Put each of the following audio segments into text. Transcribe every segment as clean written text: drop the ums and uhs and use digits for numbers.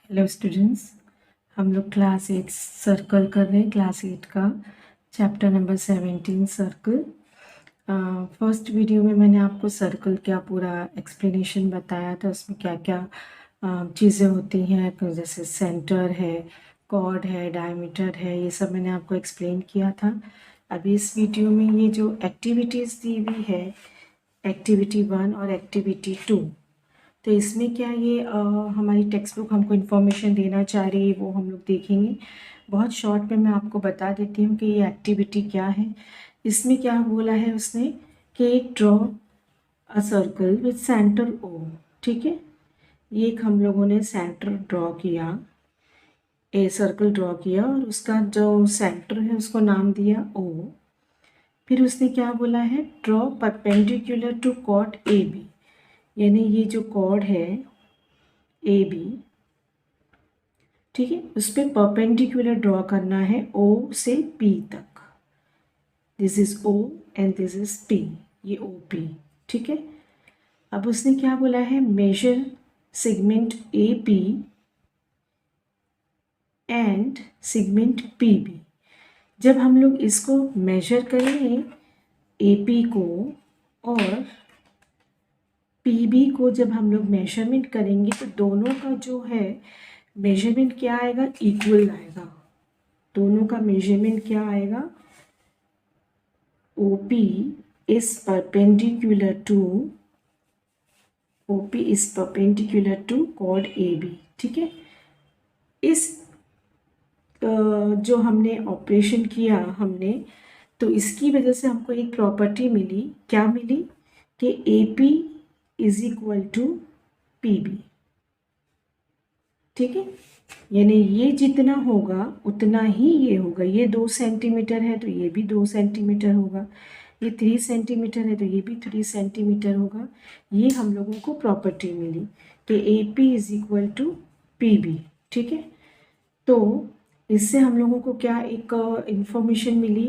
Hello students, हम लोग class 8 circle कर रहे हैं। क्लास 8 का chapter number 17 circle. First video में मैंने आपको सर्कल का पूरा एक्सप्लेनेशन बताया था। उसमें क्या क्या चीज़ें होती हैं, जैसे सेंटर है, कॉर्ड है, डायमीटर है, ये सब मैंने आपको एक्सप्लेन किया था। अभी इस वीडियो में ये जो एक्टिविटीज़ दी हुई है, एक्टिविटी 1 और एक्टिविटी 2, तो इसमें क्या ये हमारी टेक्स्ट बुक हमको इन्फॉर्मेशन देना चाह रही है, वो हम लोग देखेंगे। बहुत शॉर्ट में मैं आपको बता देती हूँ कि ये एक्टिविटी क्या है। इसमें क्या बोला है उसने कि draw a circle with centre O. ठीक है, ये एक हम लोगों ने सेंटर ड्रॉ किया, ए सर्कल ड्रॉ किया और उसका जो सेंटर है उसको नाम दिया ओ। फिर उसने क्या बोला है, draw perpendicular to chord A B, यानी ये जो कॉर्ड है ए बी, ठीक है, उस पर परपेंडिकुलर ड्रॉ करना है ओ से पी तक। This is O and this is P, ये ओ पी। ठीक है, अब उसने क्या बोला है, measure segment A P and segment P B. जब हम लोग इसको मेजर करेंगे ए पी को और पी बी को, जब हम लोग मेजरमेंट करेंगे तो दोनों का जो है मेजरमेंट क्या आएगा, इक्वल आएगा। दोनों का मेजरमेंट क्या आएगा, OP is perpendicular to OP is perpendicular to chord AB। ठीक है, इस जो हमने ऑपरेशन किया हमने, तो इसकी वजह से हमको एक प्रॉपर्टी मिली। क्या मिली कि AP is equal to PB। ठीक है, यानी ये जितना होगा उतना ही ये होगा। ये 2 सेंटीमीटर है तो ये भी 2 सेंटीमीटर होगा, ये 3 सेंटीमीटर है तो ये भी 3 सेंटीमीटर होगा। ये हम लोगों को प्रॉपर्टी मिली कि AP is equal to PB। ठीक है, तो इससे हम लोगों को क्या एक इंफॉर्मेशन मिली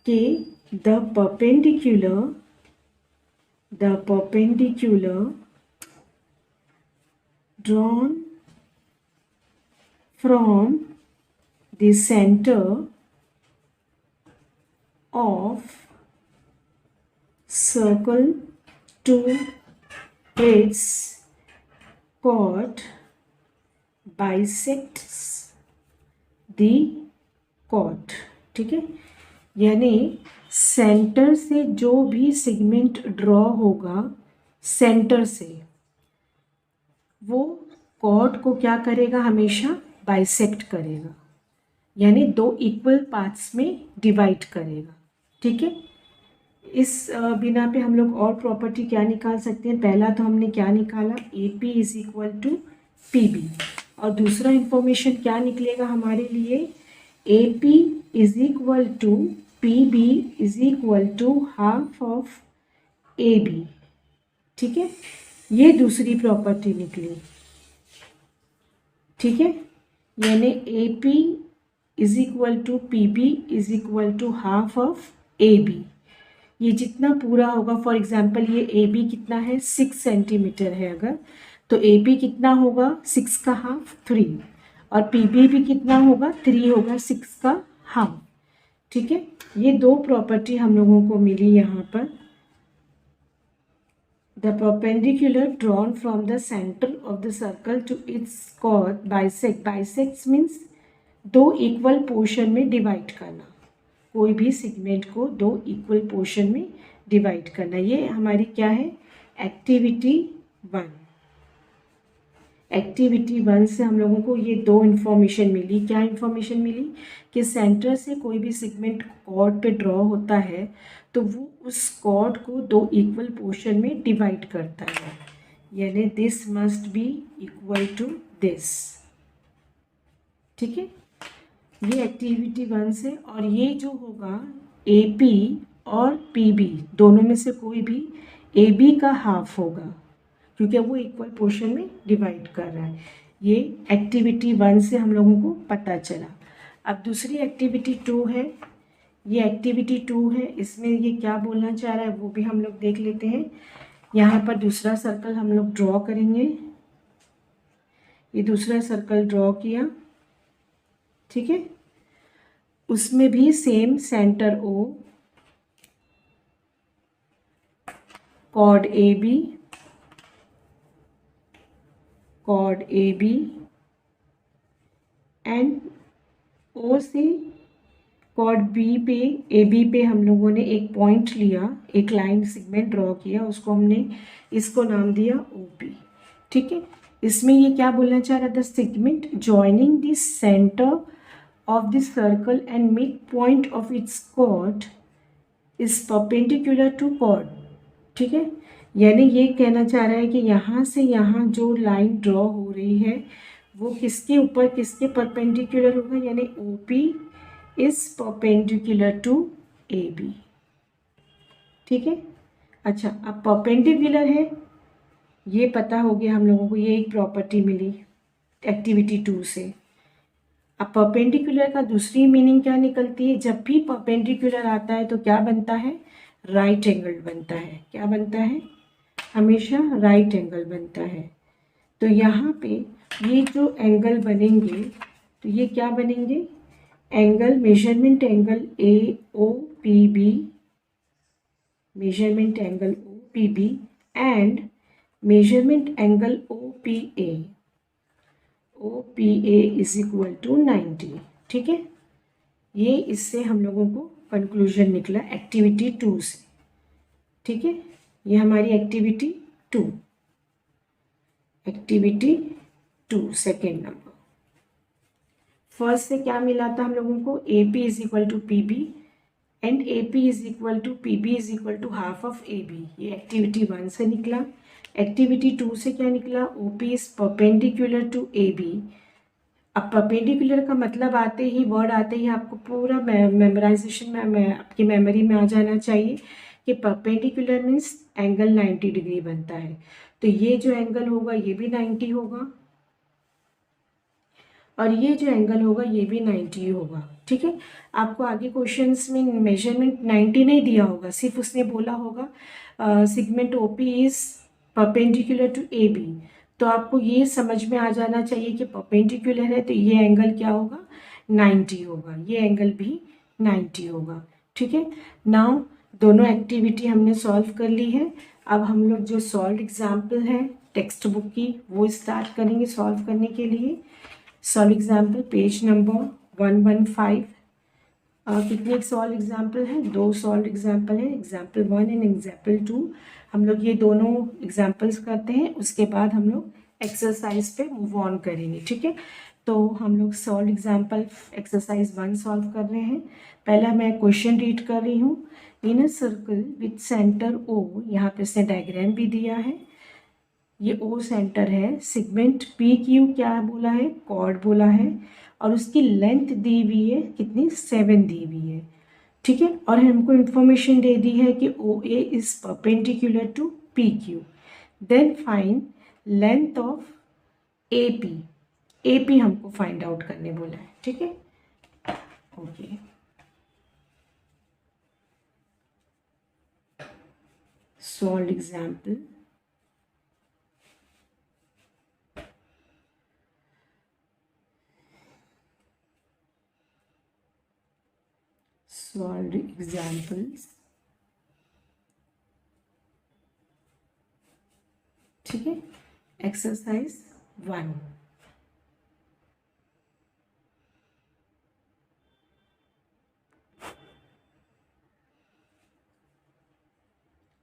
कि the perpendicular drawn from the center of circle to its chord bisects the chord। ठीक है, यानी सेंटर से जो भी सेगमेंट ड्रॉ होगा सेंटर से, वो कॉर्ड को क्या करेगा, हमेशा बाइसेक्ट करेगा, यानी 2 इक्वल पार्ट्स में डिवाइड करेगा। ठीक है, इस बिना पे हम लोग और प्रॉपर्टी क्या निकाल सकते हैं। पहला तो हमने क्या निकाला, AP is equal to PB, और दूसरा इंफॉर्मेशन क्या निकलेगा हमारे लिए, AP is equal to PB is equal to half of AB। ठीक है, ये दूसरी प्रॉपर्टी निकली। ठीक है, यानी AP is equal to PB is equal to half of AB। ये जितना पूरा होगा, फॉर एग्जांपल ये AB कितना है, 6 सेंटीमीटर है अगर, तो AP कितना होगा, 6 का हाफ 3, और PB भी कितना होगा, 3 होगा 6 का हाफ। ठीक है, ये दो प्रॉपर्टी हम लोगों को मिली यहाँ पर। The perpendicular drawn from the center of the circle to its chord bisect। Bisects means 2 equal portion में डिवाइड करना, कोई भी सेगमेंट को 2 इक्वल पोर्शन में डिवाइड करना। ये हमारी क्या है, एक्टिविटी 1। एक्टिविटी 1 से हम लोगों को ये 2 इन्फॉर्मेशन मिली। क्या इन्फॉर्मेशन मिली कि सेंटर से कोई भी सेगमेंट कॉर्ड पे ड्रॉ होता है तो वो उस कॉर्ड को 2 इक्वल पोर्शन में डिवाइड करता है, यानी this must be equal to this. ठीक है, ये एक्टिविटी 1 से, और ये जो होगा AP और PB दोनों में से कोई भी AB का हाफ होगा, क्योंकि वो इक्वल पोर्शन में डिवाइड कर रहा है। ये एक्टिविटी 1 से हम लोगों को पता चला। अब दूसरी एक्टिविटी 2 है, ये एक्टिविटी 2 है, इसमें ये क्या बोलना चाह रहा है वो भी हम लोग देख लेते हैं। यहाँ पर दूसरा सर्कल हम लोग ड्रॉ करेंगे। ये दूसरा सर्कल ड्रॉ किया, ठीक है। उसमें भी same centre O, chord A B, chord A B and O से कॉर्ड बी पे, ए बी पे हम लोगों ने एक पॉइंट लिया, एक लाइन सेगमेंट ड्रॉ किया, उसको हमने इसको नाम दिया ओ पी, ठीक है। इसमें ये क्या बोलना चाह रहा था, segment joining the centre of the circle and mid point of its chord is perpendicular to chord, ठीक है। यानी ये कहना चाह रहा है कि यहाँ से यहाँ जो लाइन ड्रॉ हो रही है वो किसके ऊपर, किसके परपेंडिकुलर होगा, यानी O P is perpendicular to A B, ठीक है। अच्छा, अब परपेंडिकुलर है ये पता हो गया हम लोगों को, ये एक प्रॉपर्टी मिली एक्टिविटी 2 से। अब परपेंडिकुलर का दूसरी मीनिंग क्या निकलती है, जब भी परपेंडिकुलर आता है तो क्या बनता है, राइट एंगल बनता है। क्या बनता है, हमेशा राइट एंगल बनता है। तो यहाँ पे ये जो एंगल बनेंगे तो ये क्या बनेंगे, angle, measurement angle A O P B, measurement angle O P B and measurement angle O P A, O P A is equal to 90, ठीक है। ये इससे हम लोगों को कंक्लूजन निकला एक्टिविटी 2 से, ठीक है। ये हमारी activity 2, activity 2 second number. First से क्या मिला था हम लोगों को, A P is equal to P B and A P is equal to P B is equal to half of A B, ये एक्टिविटी 1 से निकला। एक्टिविटी 2 से क्या निकला, O P is perpendicular to A B. अब perpendicular का मतलब आते ही, वर्ड आते ही आपको पूरा मेमोराइजेशन में आपकी मेमोरी में आ जाना चाहिए कि परपेंडिकुलर मीन्स एंगल 90 डिग्री बनता है। तो ये जो एंगल होगा ये भी 90 होगा और ये जो एंगल होगा ये भी 90 होगा, ठीक है। आपको आगे क्वेश्चंस में मेजरमेंट 90 नहीं दिया होगा, सिर्फ उसने बोला होगा segment OP is perpendicular to A B. तो आपको ये समझ में आ जाना चाहिए कि परपेंडिकुलर है तो ये एंगल क्या होगा, 90 होगा, ये एंगल भी 90 होगा, ठीक है। नाउ दोनों एक्टिविटी हमने सॉल्व कर ली है। अब हम लोग जो सॉल्व एग्जाम्पल है टेक्स्ट बुक की वो स्टार्ट करेंगे सॉल्व करने के लिए। Solve example page number 115। कितने सॉल्व एग्जाम्पल हैं, 2 सॉल्व एग्जाम्पल हैं, एग्जाम्पल 1 एंड एग्जाम्पल 2। हम लोग ये दोनों एग्जाम्पल्स करते हैं, उसके बाद हम लोग एक्सरसाइज पे मूव ऑन करेंगे, ठीक है। तो हम लोग सॉल्व एग्जाम्पल एक्सरसाइज 1 सॉल्व कर रहे हैं। पहला मैं क्वेश्चन रीड कर रही हूँ। In a circle with centre O, यहाँ पे इसने डायग्राम भी दिया है, ये ओ सेंटर है, सेगमेंट पी क्यू क्या बोला है, कॉर्ड बोला है, और उसकी लेंथ दी हुई है कितनी, 7 दी हुई है, ठीक है। और हमको इन्फॉर्मेशन दे दी है कि O A is perpendicular to P Q. Then find length of A P, A P हमको फाइंड आउट करने बोला है, ठीक है। Okay, solve example. Solved examples, ठीक है। एक्सरसाइज 1,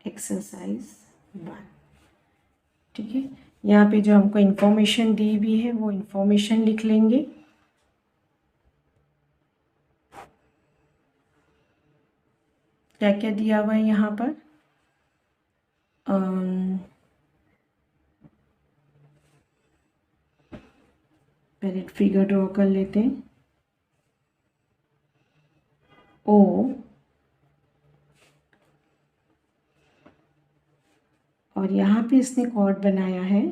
एक्सरसाइज 1, ठीक है। यहाँ पे जो हमको इन्फॉर्मेशन दी हुई है वो इन्फॉर्मेशन लिख लेंगे। क्या क्या दिया हुआ है यहाँ पर, पहले फिगर ड्रॉ कर लेते हैं। ओ और यहाँ पे इसने कॉर्ड बनाया है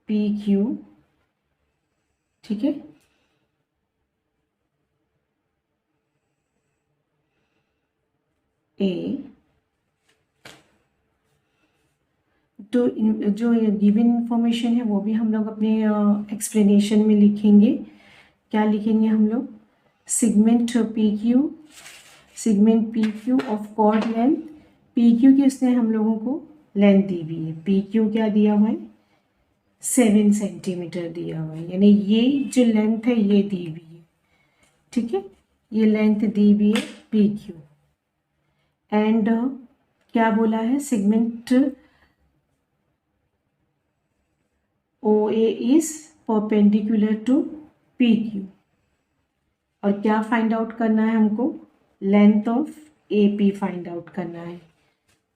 पी क्यू, ठीक है। ए तो जो गिवन इंफॉर्मेशन है वो भी हम लोग अपने एक्सप्लेनेशन में लिखेंगे। क्या लिखेंगे हम लोग? Segment P Q of chord length. P Q की उसने हम लोगों को लेंथ दी हुई है। पी क्यू क्या दिया हुआ है? 7 सेंटीमीटर दिया हुआ है, यानी ये जो लेंथ है ये दी हुई है। ठीक है, ये लेंथ दी हुई है पी क्यू। एंड क्या बोला है? Segment O A is perpendicular to P Q. और क्या फाइंड आउट करना है हमको? Length of A P find out करना है।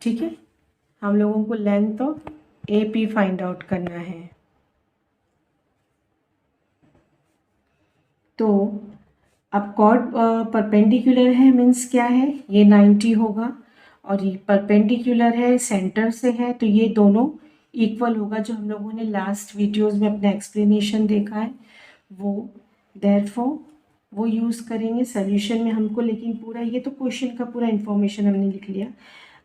ठीक है, हम लोगों को length of A P find out करना है। तो अब कॉर्ड परपेंडिकुलर है मीन्स क्या है? ये 90 होगा, और ये परपेंडिकुलर है, सेंटर से है, तो ये दोनों इक्वल होगा, जो हम लोगों ने लास्ट वीडियोस में अपना एक्सप्लेनेशन देखा है वो। देयरफॉर वो यूज़ करेंगे सॉल्यूशन में हमको। लेकिन पूरा ये तो क्वेश्चन का पूरा इन्फॉर्मेशन हमने लिख लिया।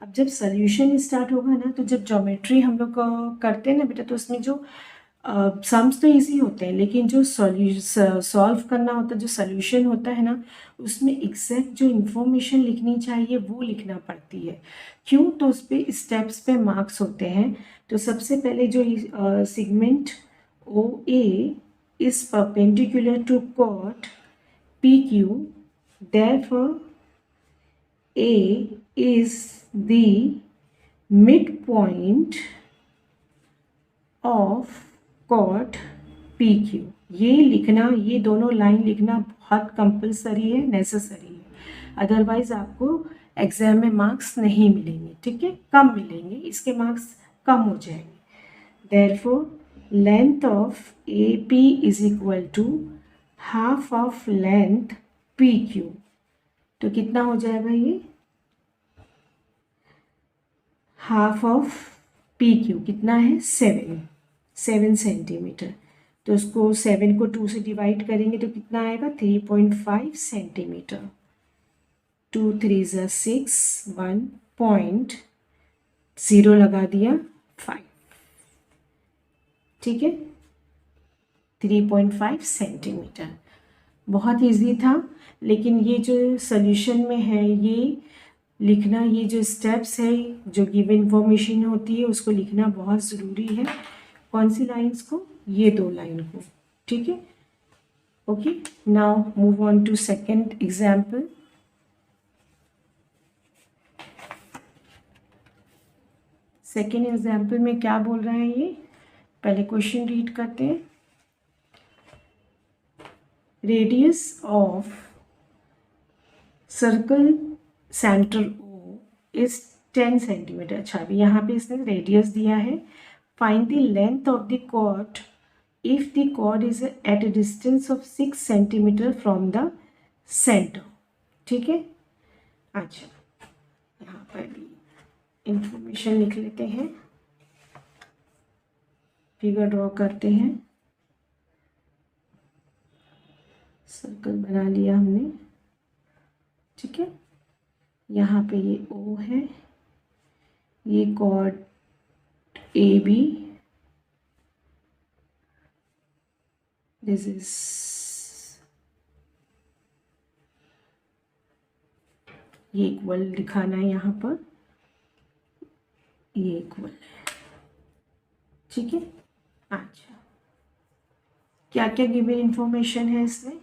अब जब सॉल्यूशन स्टार्ट होगा ना, तो जब ज्योमेट्री हम लोग करते हैं ना बेटा, तो उसमें जो सम्स तो इजी होते हैं, लेकिन जो सॉल्व करना होता है, जो सॉल्यूशन होता है ना, उसमें एग्जैक्ट जो इन्फॉर्मेशन लिखनी चाहिए वो लिखना पड़ती है। क्यों? तो उस पर स्टेप्स पे मार्क्स होते हैं। तो सबसे पहले जो segment O A is perpendicular to chord P Q, therefore A is the midpoint of chord PQ। ये लिखना, ये दोनों लाइन लिखना बहुत कंपलसरी है, नेसेसरी है। अदरवाइज आपको एग्जाम में मार्क्स नहीं मिलेंगे। ठीक है, कम मिलेंगे, इसके मार्क्स कम हो जाएंगे। Therefore length of A P is equal to half of length P Q. तो कितना हो जाएगा ये? हाफ ऑफ पी क्यू कितना है? 7 सेंटीमीटर। तो उसको 7 को 2 से डिवाइड करेंगे तो कितना आएगा? 3.5 सेंटीमीटर। 2 3 ज़ा 6, 1.0 लगा दिया 5। ठीक है, 3.5 सेंटीमीटर। बहुत इजी था, लेकिन ये जो सॉल्यूशन में है ये लिखना, ये जो स्टेप्स है, जो गिवन इंफॉर्मेशन होती है उसको लिखना बहुत ज़रूरी है। कौन सी लाइंस को? ये दो लाइन को। ठीक है, okay. Now move on to second example. Second example में क्या बोल रहा है ये? पहले क्वेश्चन रीड करते हैं। Radius of circle centre O is 10 centimetre. अच्छा, अभी यहाँ पे इसने रेडियस दिया है। Find the length of the chord if the chord is at a distance of 6 centimetre from the centre. ठीक है, अच्छा यहाँ पर भी इंफॉर्मेशन लिख लेते हैं, फिगर ड्रॉ करते हैं। सर्कल बना लिया हमने। ठीक है, यहाँ पे ये O है, ये chord A B, this is ये इक्वल दिखाना है यहाँ पर, ये इक्वल है। ठीक है, अच्छा क्या क्या गिवन इंफॉर्मेशन है इसमें?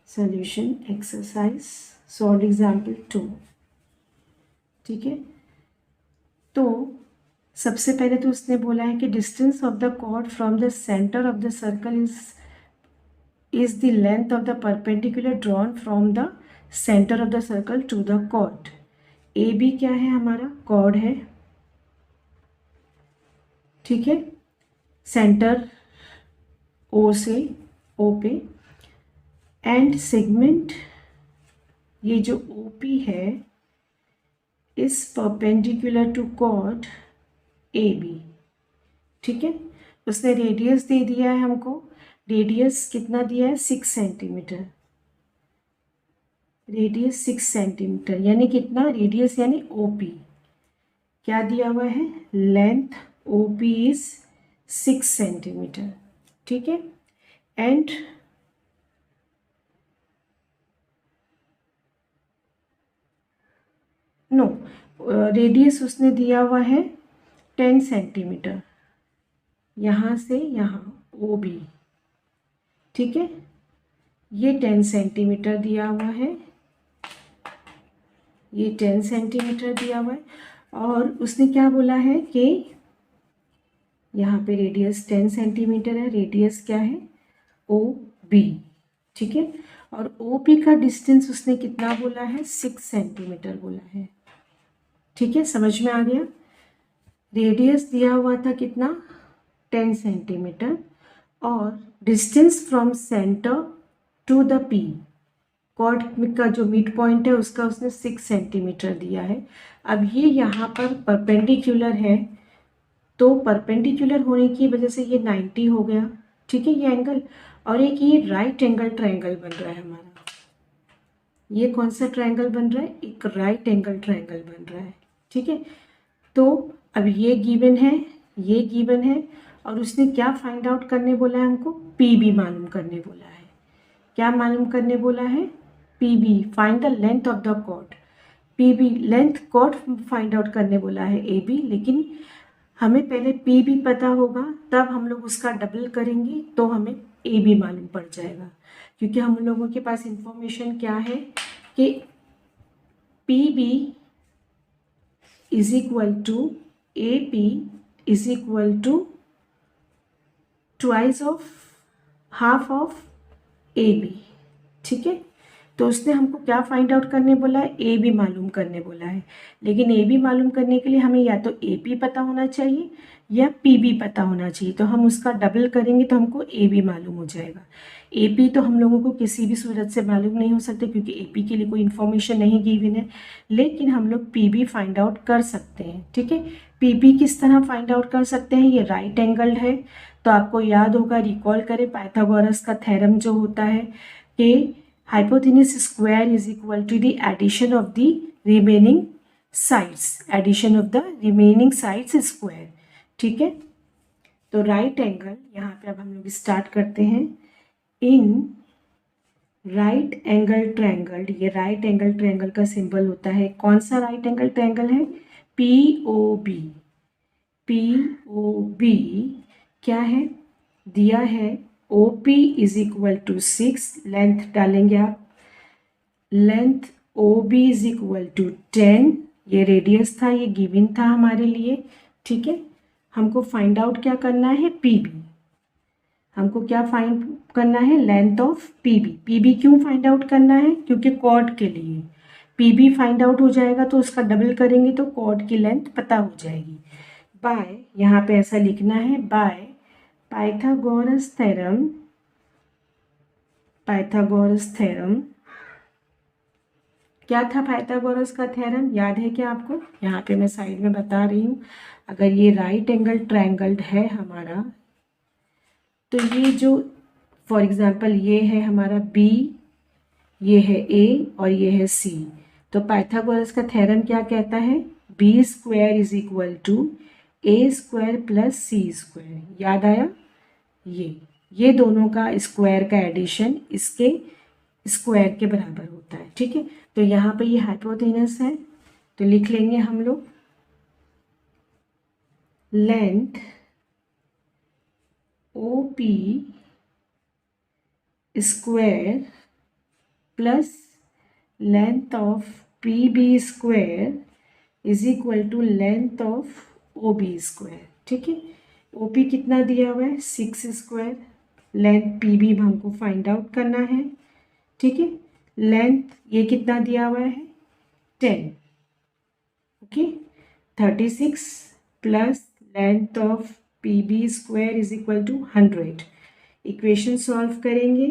Solution exercise solve example 2। ठीक है, तो सबसे पहले तो उसने बोला है कि distance of the chord from the centre of the circle is the length of the perpendicular drawn from the centre of the circle to the chord. A B क्या है? हमारा कॉर्ड है। ठीक है, सेंटर ओ से ओ पे, and segment ये जो ओ पी है is perpendicular to chord A B. ठीक है, उसने रेडियस दे दिया है हमको। रेडियस कितना दिया है? 6 सेंटीमीटर। रेडियस 6 सेंटीमीटर यानी कितना? रेडियस यानी ओ पी। क्या दिया हुआ है? Length O P is 6 centimetre, ठीक है। एंड नो, रेडियस उसने दिया हुआ है 10 सेंटीमीटर, यहाँ से यहाँ ओ बी, ठीक है। ये 10 सेंटीमीटर दिया हुआ है, ये 10 सेंटीमीटर दिया हुआ है। और उसने क्या बोला है कि यहाँ पे रेडियस 10 सेंटीमीटर है, रेडियस क्या है ओ बी, ठीक है। और ओ पी का डिस्टेंस उसने कितना बोला है 6 सेंटीमीटर बोला है, ठीक है। समझ में आ गया। रेडियस दिया हुआ था कितना 10 सेंटीमीटर और distance from centre to the P, chord का जो मिड पॉइंट है उसका उसने 6 सेंटीमीटर दिया है। अब ये यहाँ पर परपेंडिकुलर है, तो परपेंडिकुलर होने की वजह से ये 90 हो गया, ठीक है, ये एंगल। और एक ये राइट एंगल ट्रायंगल बन रहा है हमारा। ये कौन सा ट्रायंगल बन रहा है, एक राइट एंगल ट्रायंगल बन रहा है, ठीक है। तो अब ये गिवन है, ये गिवन है, और उसने क्या फाइंड आउट करने बोला है हमको, पी बी मालूम करने बोला है। क्या मालूम करने बोला है, P B, find the length of the chord. P B length chord find out करने बोला है ए बी, लेकिन हमें पहले पी बी पता होगा तब हम लोग उसका डबल करेंगे तो हमें ए बी मालूम पड़ जाएगा। क्योंकि हम लोगों के पास इंफॉर्मेशन क्या है कि P B is equal to A P is equal to twice of half of A B, ठीक है। तो उसने हमको क्या फाइंड आउट करने बोला है, ए बी मालूम करने बोला है। लेकिन ए बी मालूम करने के लिए हमें या तो ए पी पता होना चाहिए या पी बी पता होना चाहिए। तो हम उसका डबल करेंगे तो हमको ए बी मालूम हो जाएगा। ए पी तो हम लोगों को किसी भी सूरत से मालूम नहीं हो सकता क्योंकि ए पी के लिए कोई इन्फॉर्मेशन नहीं गिवन है, लेकिन हम लोग पी बी फाइंड आउट कर सकते हैं, ठीक है। पी बी किस तरह फाइंड आउट कर सकते हैं, ये राइट एंगल्ड है, तो आपको याद होगा, रिकॉल करें पाइथागोरस का थ्योरम जो होता है कि hypotenuse square is equal to the addition of the remaining sides, addition of the remaining sides square, ठीक है। तो राइट एंगल यहाँ पे अब हम लोग स्टार्ट करते हैं। इन राइट एंगल ट्रायंगल, ये राइट एंगल ट्रायंगल का सिंबल होता है, कौन सा राइट एंगल ट्रायंगल है, P O B. P O B क्या है, दिया है O P is equal to 6, length डालेंगे आप, length O B is equal to 10, ये रेडियस था, ये गिवन था हमारे लिए, ठीक है। हमको फाइंड आउट क्या करना है, पी बी। हमको क्या फाइंड करना है, length of P B. P B क्यों फाइंड आउट करना है, क्योंकि कॉर्ड के लिए। पी बी फाइंड आउट हो जाएगा तो उसका डबल करेंगे तो कॉर्ड की लेंथ पता हो जाएगी। बाय, यहाँ पे ऐसा लिखना है, by Pythagoras theorem, Pythagoras theorem. क्या था पाइथागोरस का थ्योरम, याद है क्या आपको, यहाँ पे मैं साइड में बता रही हूँ। अगर ये राइट एंगल ट्रायंगल है हमारा, तो ये जो फॉर एग्जांपल ये है हमारा बी, ये है ए और ये है सी, तो पाइथागोरस का थ्योरम क्या कहता है, B square is equal to A square plus C square. याद आया, ये दोनों का स्क्वायर का एडिशन इसके स्क्वायर के बराबर होता है, ठीक है। तो यहाँ पे ये हाइपोटेनस है, तो लिख लेंगे हम लोग length O P square plus length of P B square is equal to length of O B square, ठीक है। ओ पी कितना दिया हुआ है 6 स्क्वायर, लेंथ पी बी हमको फाइंड आउट करना है, ठीक है। लेंथ ये कितना दिया हुआ है 10, okay. 36 plus length of P B square is equal to 100। Equation solve करेंगे,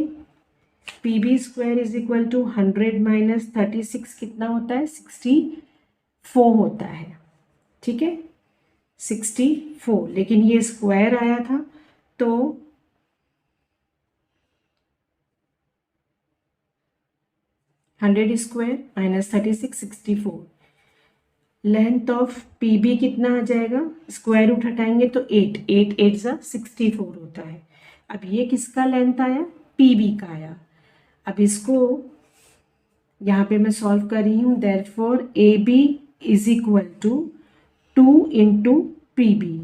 P B square is equal to 100 minus 36 कितना होता है 64 होता है, ठीक है, 64। लेकिन ये स्क्वायर आया था तो 100 square minus 36 64, length of P B कितना आ जाएगा, स्क्वायर रूट हटाएंगे तो 8, 8 8 सा 64 होता है। अब ये किसका लेंथ आया, पी बी का आया। अब इसको यहाँ पे मैं सॉल्व कर रही हूँ, therefore A B is equal to 2 into P B.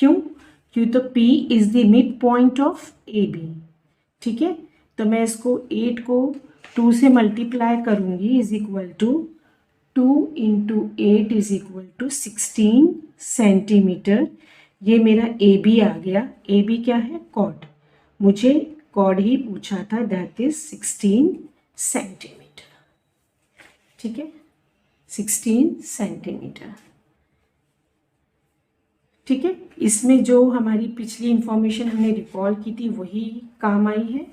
क्यों, क्यों तो P is the mid point of A B. ठीक है, तो मैं इसको 8 को 2 से मल्टीप्लाई करूँगी, is equal to 2 into 8 is equal to 16 centimetre. ये मेरा ए बी आ गया। ए बी क्या है, कॉर्ड, मुझे कॉर्ड ही पूछा था, दैट इज 16 सेंटीमीटर। ठीक है, 16 सेंटीमीटर। ठीक है, इसमें जो हमारी पिछली इंफॉर्मेशन हमने रिकॉल की थी वही काम आई है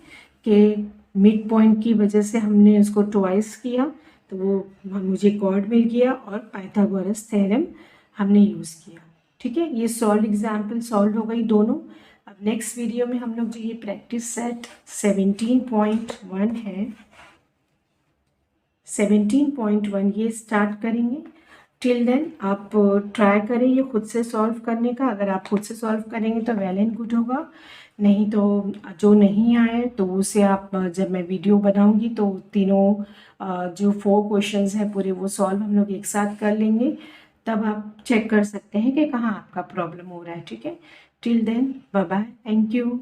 कि मिड पॉइंट की वजह से हमने उसको ट्वाइस किया तो वो मुझे कॉर्ड मिल गया और पाइथागोरस थ्योरम हमने यूज़ किया। ठीक है, ये सॉल्व एग्जाम्पल सॉल्व हो गई दोनों। अब नेक्स्ट वीडियो में हम लोग जो ये प्रैक्टिस सेट 17.1 है, 17.1 ये स्टार्ट करेंगे। टिल देन आप ट्राई करें ये खुद से सॉल्व करने का। अगर आप खुद से सॉल्व करेंगे तो वेल एंड गुड होगा, नहीं तो जो नहीं आए तो उसे आप जब मैं वीडियो बनाऊंगी तो तीनों जो 4 क्वेश्चंस हैं पूरे वो सॉल्व हम लोग एक साथ कर लेंगे, तब आप चेक कर सकते हैं कि कहाँ आपका प्रॉब्लम हो रहा है। ठीक है, till then bye bye, thank you.